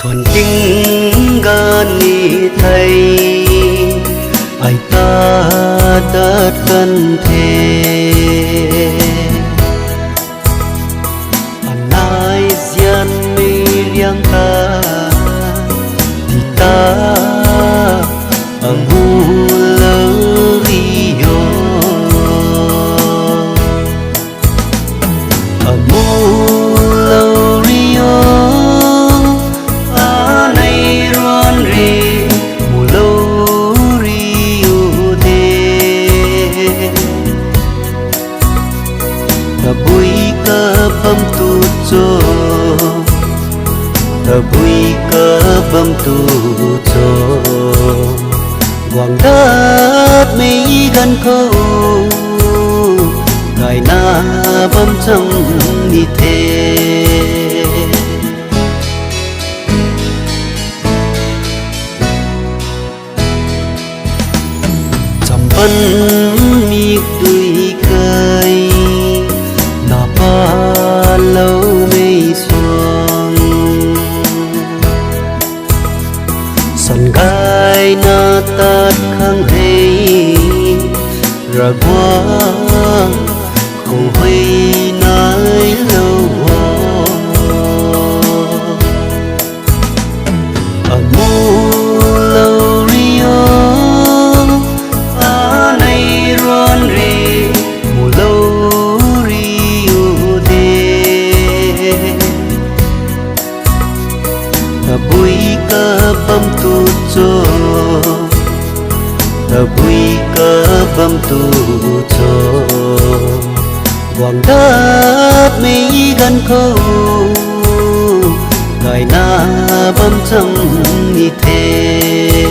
còn chính gani thầy ai ta đã cần thế anh ai gian mi riêng ta thì ta ở mu lơ rio ở mu lơ rio à này ron ri mu lơ rio de ta bui ka bam tu cho ta bui ka bam tu cho quảng đất mấy gần khâu ngày na bấm trong đi thế chăm bân mi tươi cây na ba lâu mây xuông sân gai na tát khang hay ra qua không hay nói lâu ở mu lâu rio à này ron ri mu lâu rio de ta bui ka bam tu cho ta bui ka bam tu cho quảng đất mấy gần khâu ngày na bấm trong như thế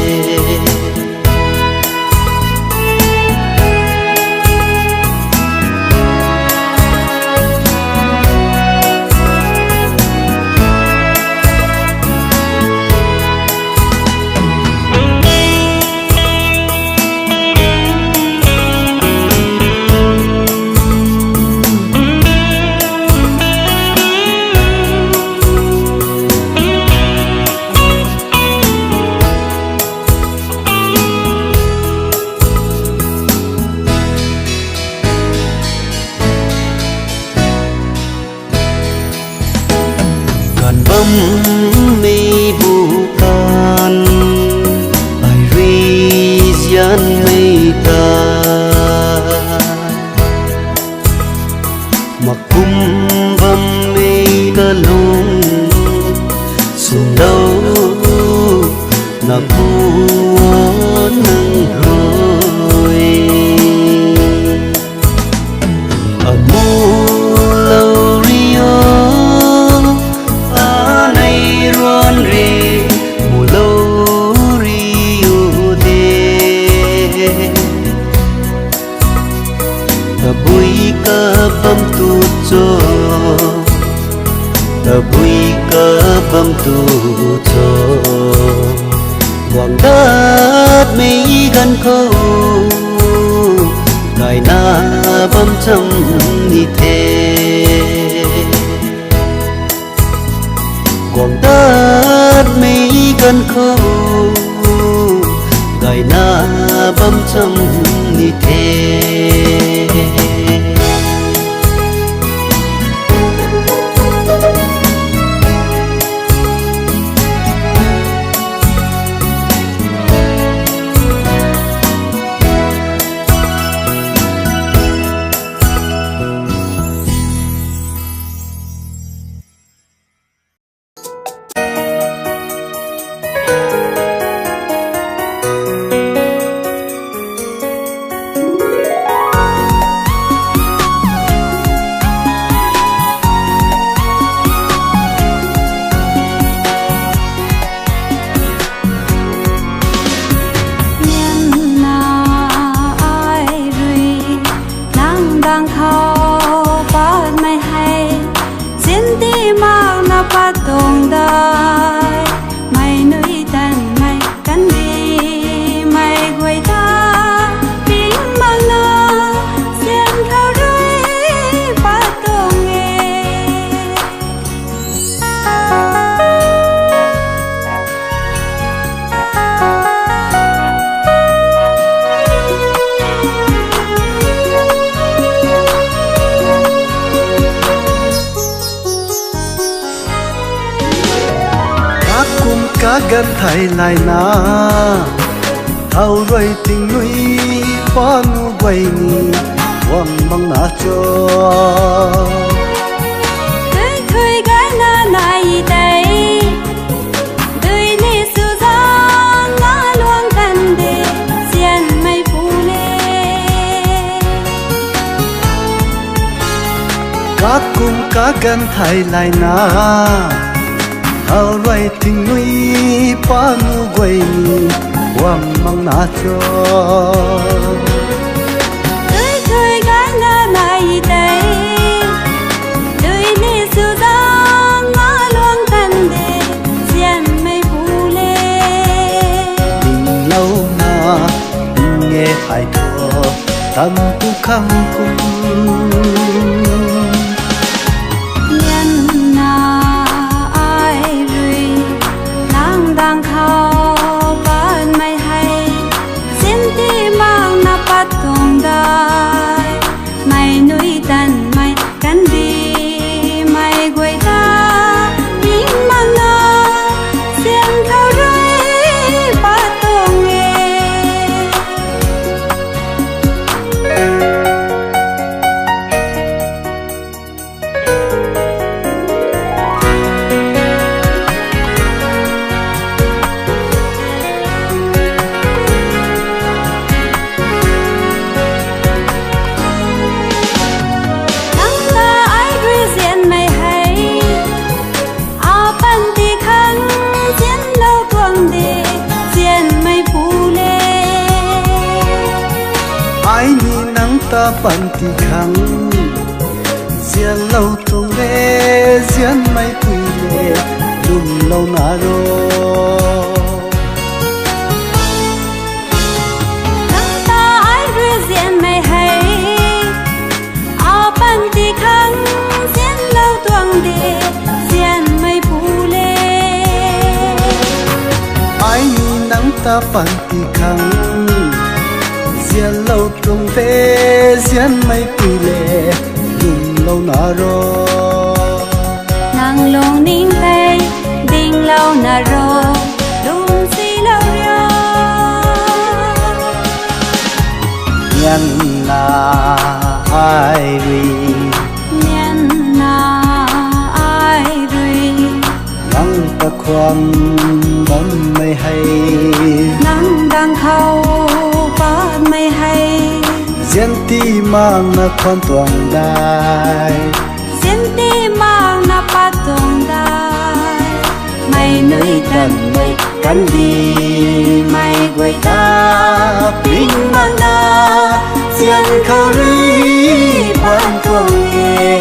bấm mi bukan ai ri gian mây ta mặc cung bấm mi ca lung sùng đâu na buồn nâng rồi ở mu lâu rio ron ri mu lâu rio de ta bui ka bam tu cho ta bui ka bam tu cho quảng đất mấy gần khâu ngày na bam trong như thế quảng đất mấy gần khâu ngày na bấm trong như thế kum cá gan thay lại na thâu rồi tình nuôi phá nu quay ni quăng băng na cho tươi khơi gái na này đây đời ni su giang ngã luang căn đề xiên mây phù lê cá gan thay lại na thâu rồi tình nuôi phá nu quay ni quăng băng na cho tươi khơi gái na này đây đời ni su giang ngã luang căn đề xiên mây phù lê tình lâu na nghe hai thọ tâm tu khăng cung nhân na ai rui nang đang khao ban mai hay xin ti mang na pat tung dai mai nuôi tan mai can đi mai quay ta những mang na xin khao rơi pat tung nghe nắng ta ai rui xiên mây hay áo pan ti khăn xiên lâu tuang đề xiên mây phù lê ai ni nắng ta pan ti khăng dian lâu tung lê dian mai quy lê lum lâu na ro nắng ta ai rui xiên mây hay áo pan ti khăn xiên lâu tuang đề xiên mây phù lê ai ni nắng ta pan ti khăng dian lâu tung lê dian mai quy lê lum lâu na ro nàng long ninh tây đinh lâu na ro lum si lâu ro nhân là ai vì nhân na ai rui nắng ta khoan bóng mây hay nắng đang khâu ban mây hay dian ti mang na khoan tuang đai xiên ti mang na pa tung dai mai nuôi tan mây cắn đi mai quay ta bình mang na dian khao ri ban tuang nghe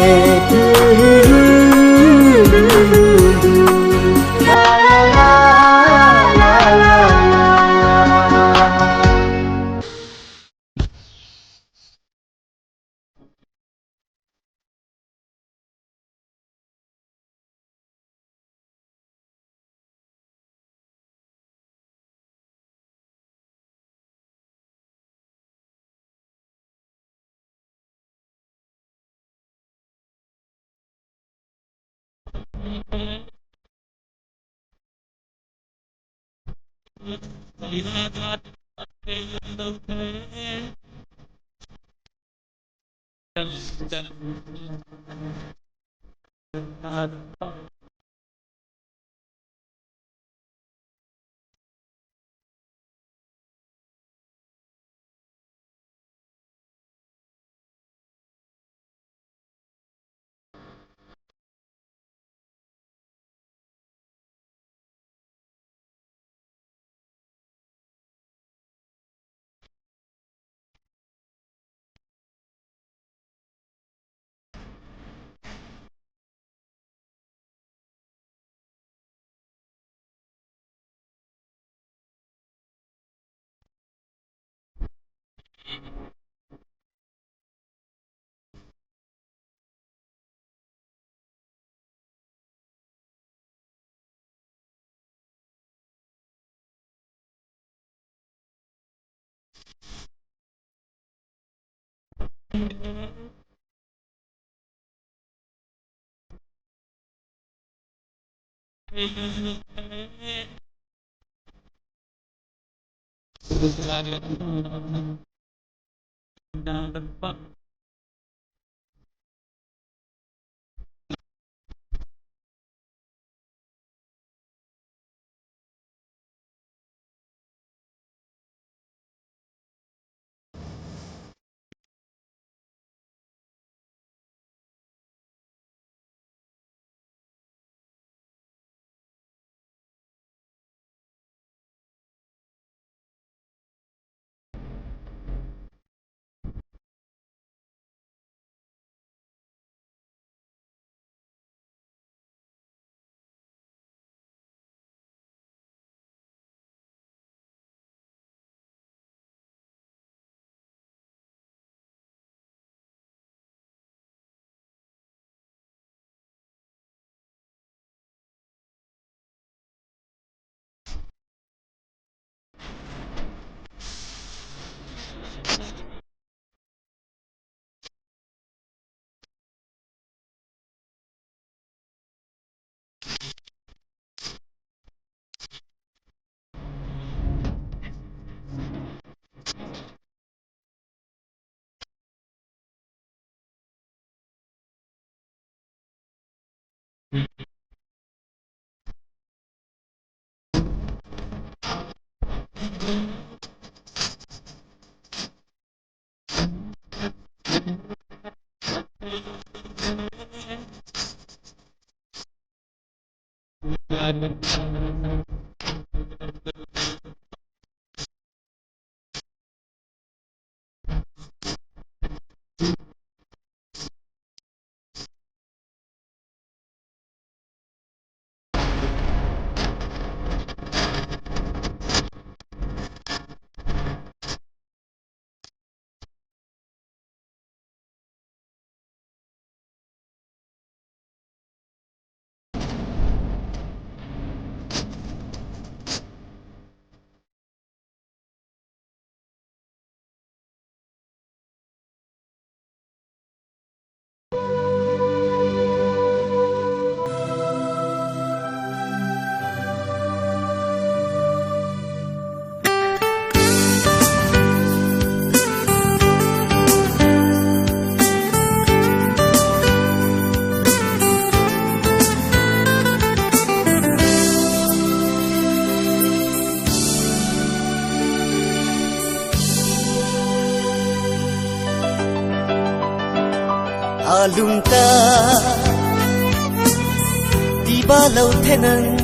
lung ta đi ba lâu thế năng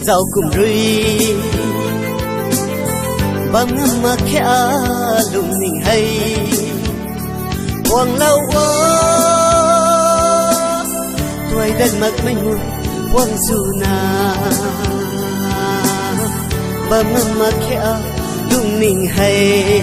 giàu cùng rui băng mà khẽ lung mình hay quăng lâu quá tuổi đất mặc mình buồn quăng dù na băng mà khẽ lung mình hay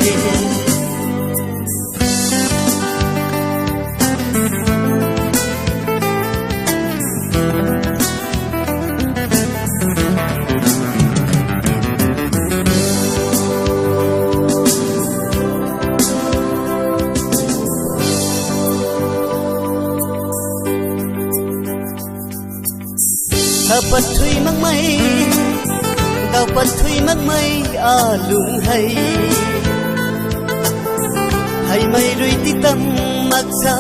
bật thui mắc mây đào bật thui mắc mây lung hay hay mây rui tí tâm mặc ra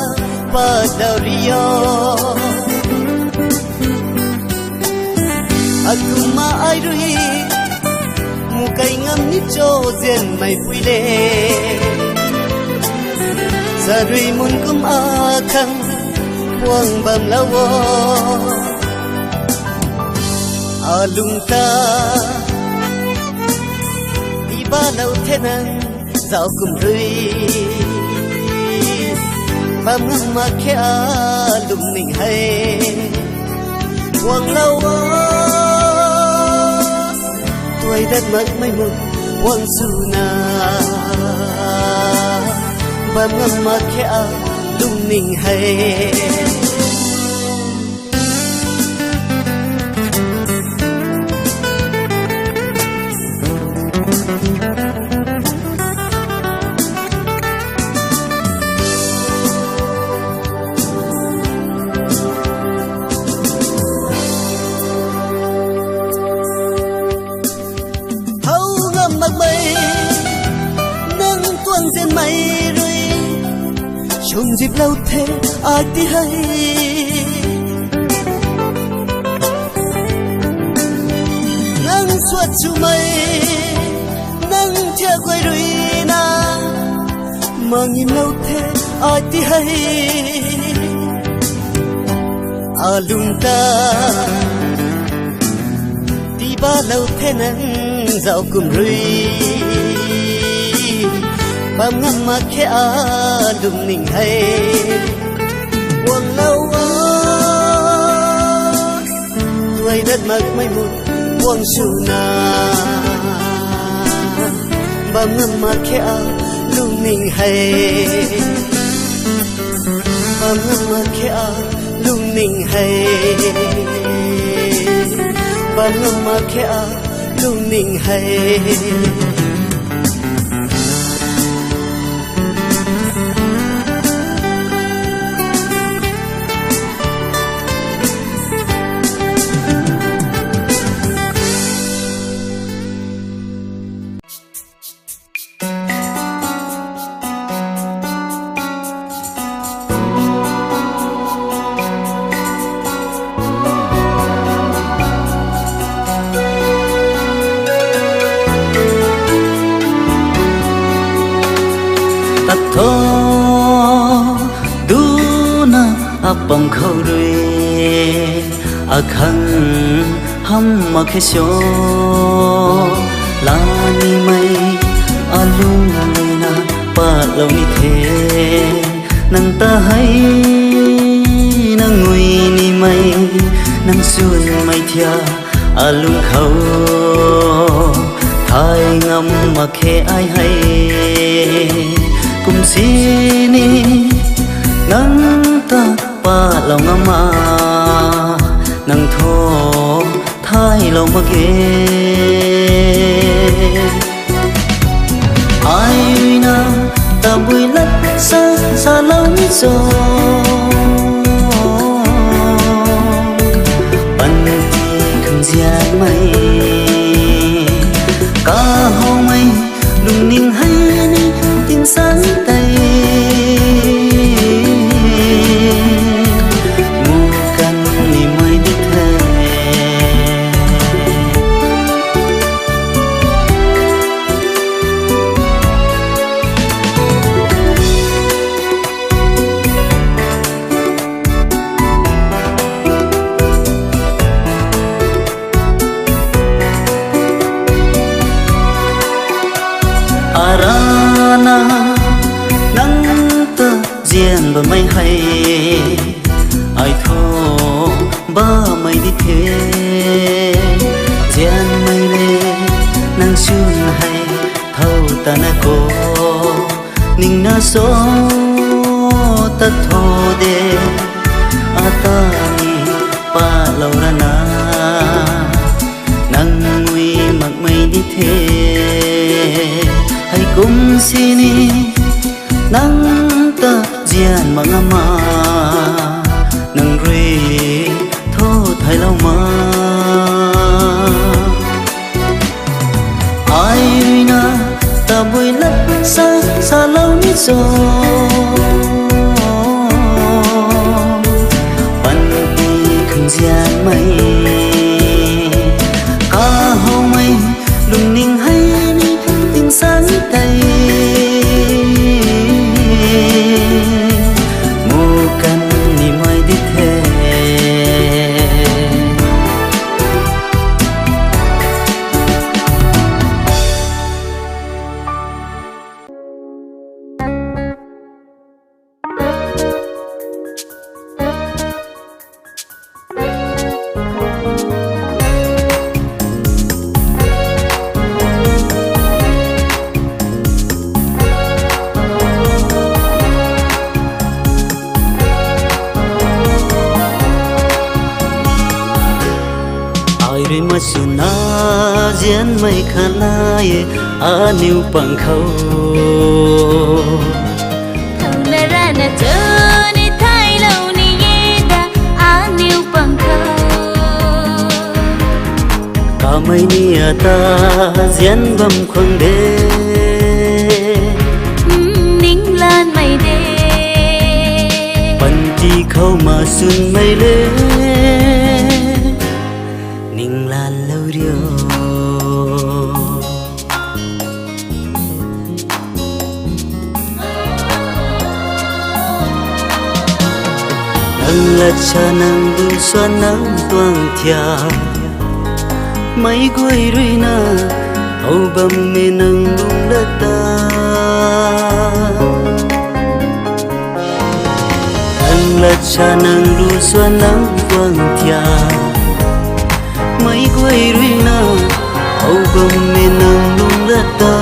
và đào rio aku ma ai rui mu cây ngâm nít cho riêng mày vui lệ giờ rui muốn cũng khăng buông bầm lâu lung ta đi ba lâu thế năng dạo cùng rơi bám ngắm mà khẽ lung mình hay quăng lâu tuổi đất mất mây một quăng dù na bám ngắm mà khẽ lung mình hay chung dịp lâu thế ai tí hay nắng suốt chu mây nắng theo quay đuôi na mà nhìn lâu thế ai tí hay lung ta đi ba lâu thế nắng dạo cùng rơi bám ngắm mà khẽ lung ninh hay buồn lâu tuổi đất mặc mây một buông sầu na bám ngắm mà khẽ lung ninh hay bám ngắm mà khẽ lung ninh hay bám ngắm mà khẽ lung ninh hay bông khâu đuôi khăn hâm mà khẽ xô là ni mây lung ngày na ba lâu ni thế nàng ta hay nàng ngồi ni mây nàng xuân mây thia lung khâu thay ngâm mà khẽ ai hay cùng xin ni nàng ta ba lòng ama nang tho thai lòng mà ghê ai na ta bùi lấp xa xa lâu ní gió bắn đi không gian mây cả hồ mây lung ninh hay ni tiếng sáng tay mây hay ai thô ba mây đi thế gian mây lê nắng xuân hay thâu ta na cô ninh na số ta thô đê ta ni pa lâu ra na nắng nguy mặc mây đi thế hay cùng xin đi nắng ta gian mà ngama nang re tho thai lâu mà ai na ta bùi lấp xa xa lâu ní gió bắn đi không gian mây cả hồ mây lung ninh hay ni tiếng sáng tay suna gian mây khanai niu pang khâu thâu na ra na chơ ni thai lâu ni yeda niu pang khâu cả mây ni ta gian bầm khoang đê ninh lan mây đê เข้ามาสุนไม่เลนิ่งลานแล้วเดียวละชานังดูสวนนังตวงเทียไม่กวยรุยนาเอาบำเมนังลุงละตาละชานังดูสวนนังตวงเทียไม่กวยรุยนาเอาบำเมนังลุงละตา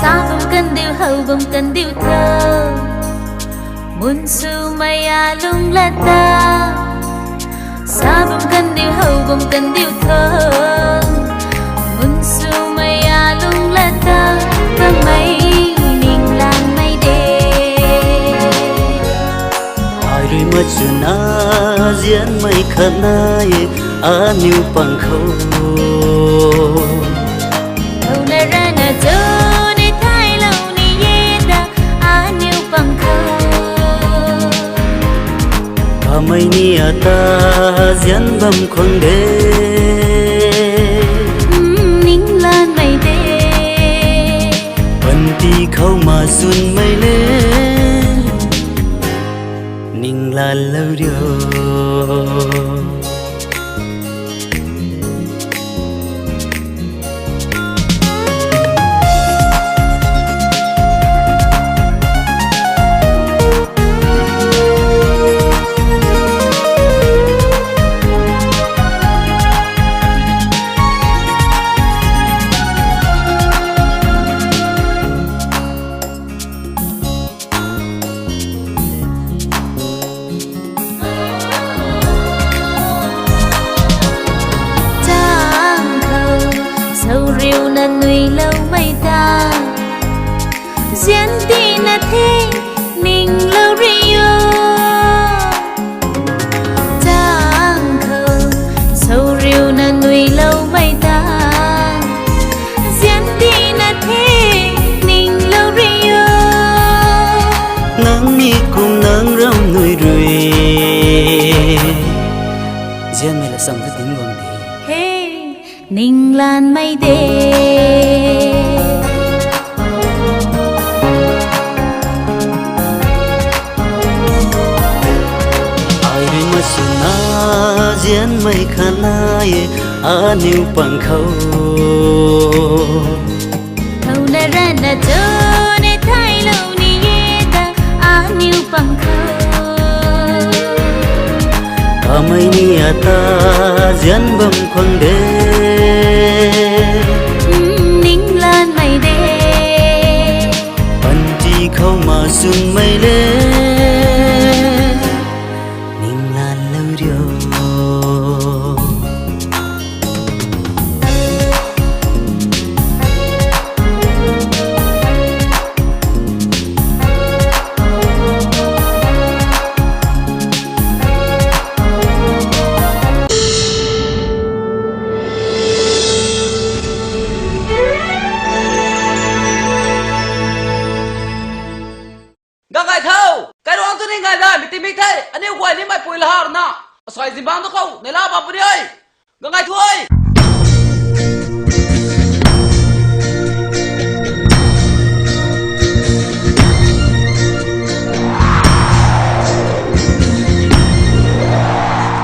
sao bông cân điều hậu bông cân điều thơ muôn su maya lung la ta sa bông cân điều hậu bông cân điều thơ muôn su maya lung la ta ta mây ninh lan mây đê ai rồi mất chuyện à diễn mây khát nai à niu bằng khâu hậu na ra na dơ để thay lâu ni ye da à niu bằng khâu mai ni ta diễn bầm khoang đê ninh lan mây đê bần ti khâu mà xuân mây lê ninh lan lâu điều riu na nuôi lâu mây ta diễn đi na thế ninh lâu riu giang khâu sâu riu na nuôi lâu mây ta diễn đi na thế ninh lâu riu nắng mi cùng nắng rong nuôi rùi diễn mày là xong cái tiếng vòng đi ninh lan mây đê ai đi mất xuân à diễn mây khát nai à niu bằng khâu hậu na ra na dơ để thay lâu ni ye da à niu bằng khâu mai ni ta diễn bầm khoang đê ninh lan mây đê bần ti khâu mà xuân mây lê ninh lan lâu điều Gangay thâu, cái đó tôi nên ngày đây mình tìm mình thấy, anh yêu quay lên mày bùi là hard na, xoay gì băng đó không, này là bà bùi ơi, gangay thôi.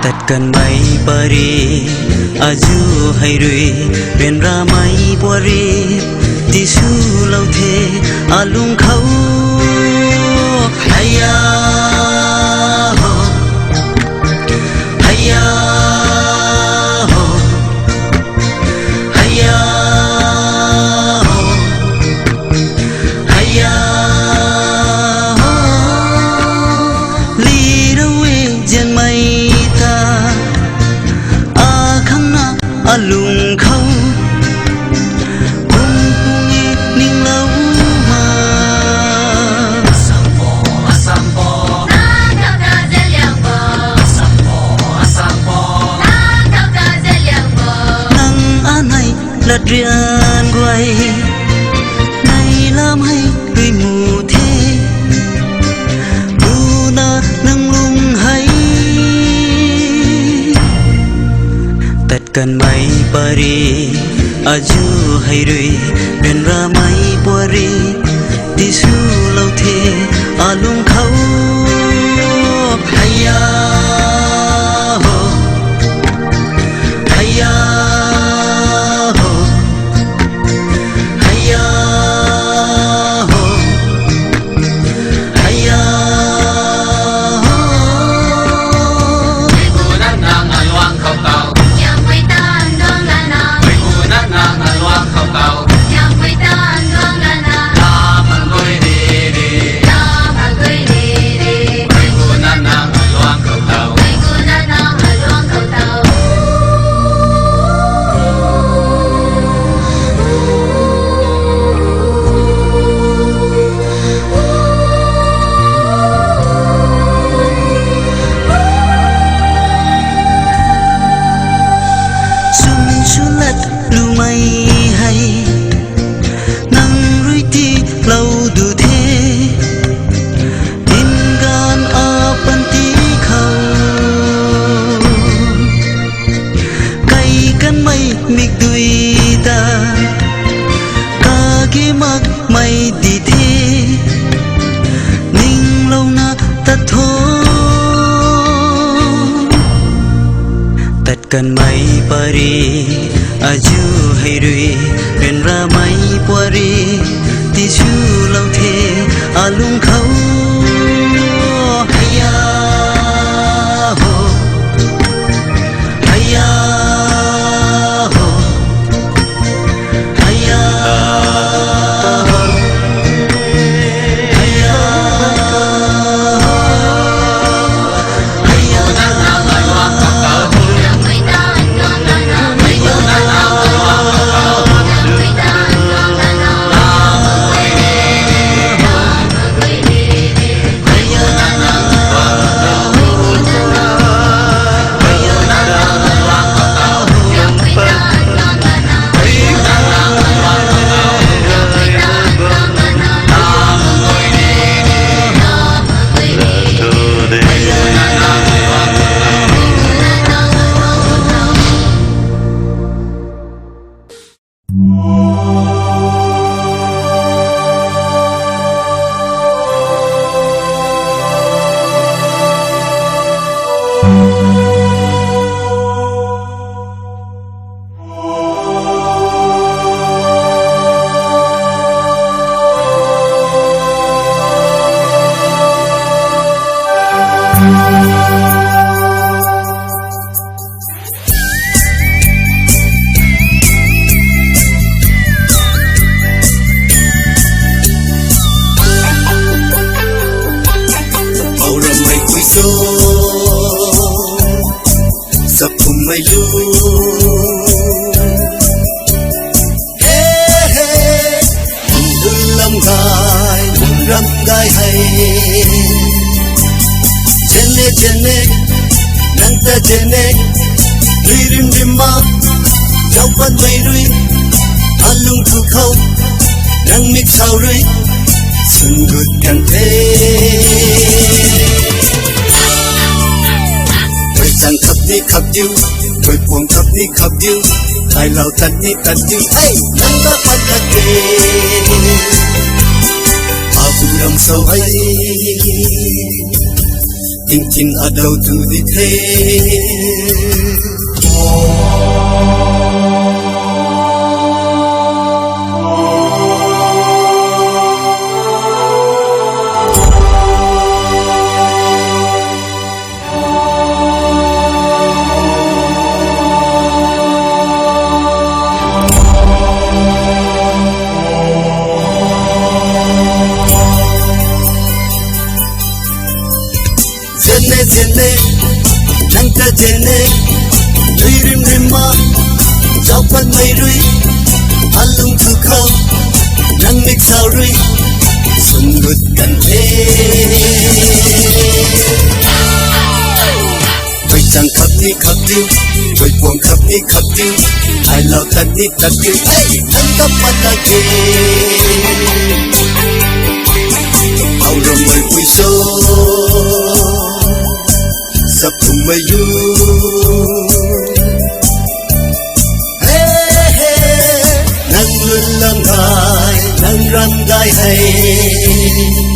tất cần mây bari aju hay rui bên ra mây bari tisu lâu thế alung khâu hayya ho hayya ho hayya ho hayya ho li đâu gen mây ta a khang na alung khâu lật riêng quay này làm hay người mù thế bu na กันไหมปารีอายุให้รุยเป็นราไหมปวรีที่สู้เราเทอาลุงเขาพยาโฮพยาโฮพยาโฮพยาโฮ ไม่กูนั่นนางอันวางเขาเก่า ยังไม่ตานดวงละนา ไม่กูนั่นนางอันวางเขาเก่า ยังไม่ตานดวงละนา ลามันกุยดีดี ตามากุยดีดี ไม่กูนั่นนางอันวางเขาเก่า ไม่กูนั่นนางอันดวงเขาเต่า สุนชุลัดรู้ไหมให้นั่งรุยที่เราดูเทดินการอาปันตีเขาไกลกันไม่มิกดุยตากาเกมักไม่ดีเทนิ่งเรานะตัดโทตัดกันไหมปารีอายุให้รุยเป็นราไหมปวรีที่ชูเราเทอาลุงเขาพยาโฮพยาโฮพยาโฮพยาพยา นั่นนางอันวางเขาเก่า ยังไม่ตานดวงละนาไม่กูนั่นนางอันวางเขาเก่ายังไม่ตานดวงละนาตามากุยดีดีตามากุยดีดีไม่กูนั่นนางอันวางเขาเก่าไม่กูนั่นนางไม่กูนั่นนางอันวางเขาเก่ายังไม่ตานดวงละนาไม่กูนั่นนางอันวางเขาเก่ายังไม่ตานดวงละนาตามากุยดีดีตามากุยดีดีไม่กูนั่นนางอันวางเขาเก่าไม่กูนั่นนางอันวางเขาเก่า เอารำให้คุยโซสับผมไม่รู้เฮ้เฮ้ดุลลำกายดุลรำกายให้เจเนเจเนนังตาเจเนรุยริมริมมาเจ้าปันไม่รุยอาลุงถูกเขานังมิกสาวรุยสุนกุดกันเทไปจังขับนี่ขับดิวไปพวงขับนี่ขับดิวให้เราตัดนี่ตัดดิวเอ้ยนั่นก็ปัดตะเกอาบุรำเสาไอ้ทิ้งทิ้งอาดาวดูดิเท jene nangka jene lui rim rim ma chaupan mai rui alung thu khau nang mik sao rui sum gut kan the vai chang khap ni khap diu vai puang khap ni khap diu hai lao tan ni tan diu hey nang ka pata ke au rom mai pui so Sapum mayu lâm gai nang ram gai hay